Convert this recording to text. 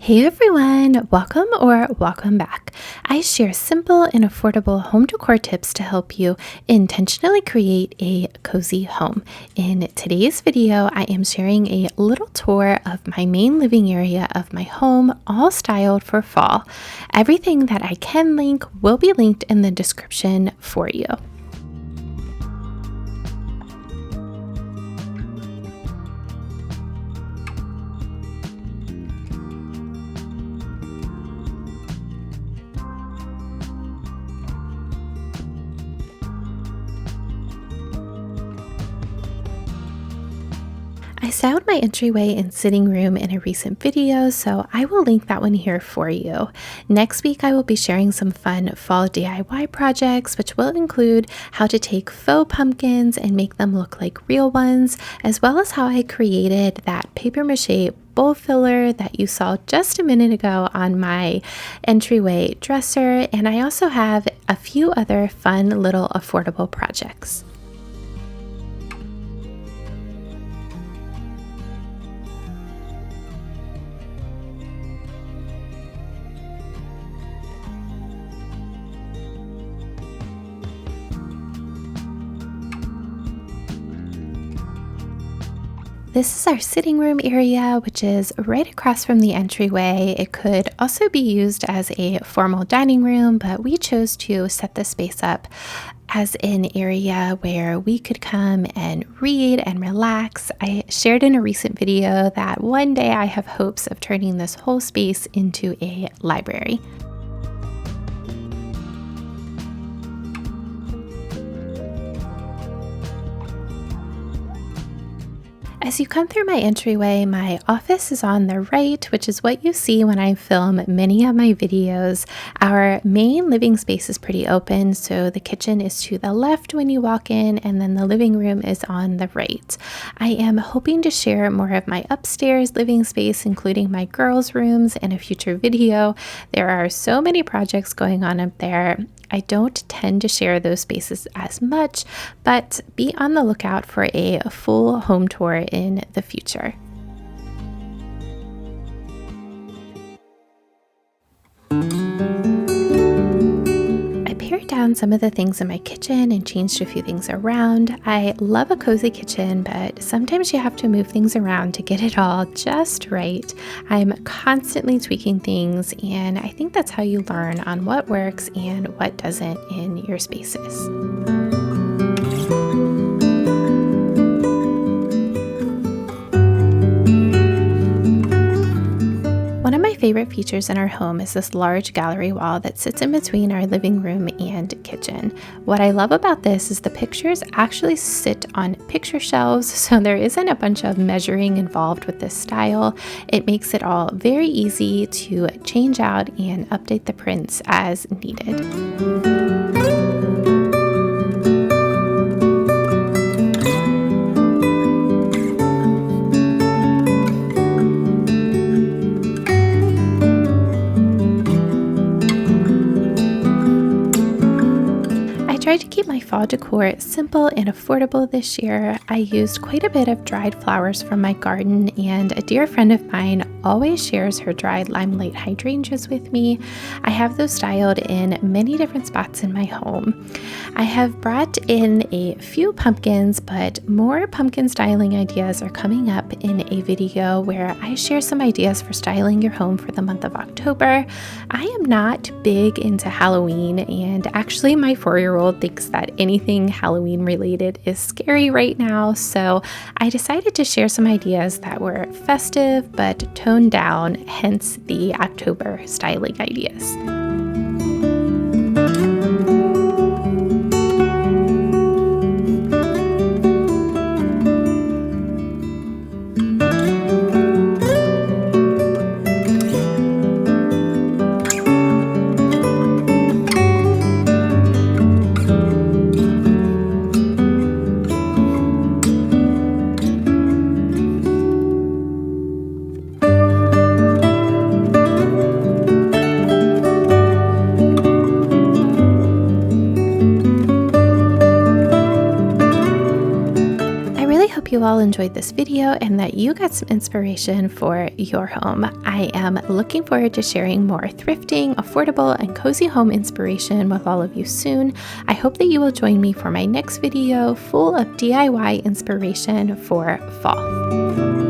Hey everyone, welcome or welcome back. I share simple and affordable home decor tips to help you intentionally create a cozy home. In today's video, I am sharing a little tour of my main living area of my home, all styled for fall. Everything that I can link will be linked in the description for you. I styled my entryway and sitting room in a recent video, so I will link that one here for you. Next week, I will be sharing some fun fall DIY projects, which will include how to take faux pumpkins and make them look like real ones, as well as how I created that paper mache bowl filler that you saw just a minute ago on my entryway dresser. And I also have a few other fun little affordable projects. This is our sitting room area, which is right across from the entryway. It could also be used as a formal dining room, but we chose to set the space up as an area where we could come and read and relax. I shared in a recent video that one day I have hopes of turning this whole space into a library. As you come through my entryway, my office is on the right, which is what you see when I film many of my videos. Our main living space is pretty open, so the kitchen is to the left when you walk in, and then the living room is on the right. I am hoping to share more of my upstairs living space, including my girls' rooms, in a future video. There are so many projects going on up there. I don't tend to share those spaces as much, but be on the lookout for a full home tour in the future. Pared down some of the things in my kitchen and changed a few things around. I love a cozy kitchen, but sometimes you have to move things around to get it all just right. I'm constantly tweaking things, and I think that's how you learn on what works and what doesn't in your spaces. One of my favorite features in our home is this large gallery wall that sits in between our living room and kitchen. What I love about this is the pictures actually sit on picture shelves, so there isn't a bunch of measuring involved with this style. It makes it all very easy to change out and update the prints as needed. I tried to keep my fall decor simple and affordable this year. I used quite a bit of dried flowers from my garden, and a dear friend of mine always shares her dried limelight hydrangeas with me. I have those styled in many different spots in my home. I have brought in a few pumpkins, but more pumpkin styling ideas are coming up in a video where I share some ideas for styling your home for the month of October. I am not big into Halloween, and actually my 4-year-old thinks that anything Halloween related is scary right now, so I decided to share some ideas that were festive but toned down, hence the October styling ideas. you all enjoyed this video and that you got some inspiration for your home. I am looking forward to sharing more thrifting, affordable, and cozy home inspiration with all of you soon. I hope that you will join me for my next video full of DIY inspiration for fall.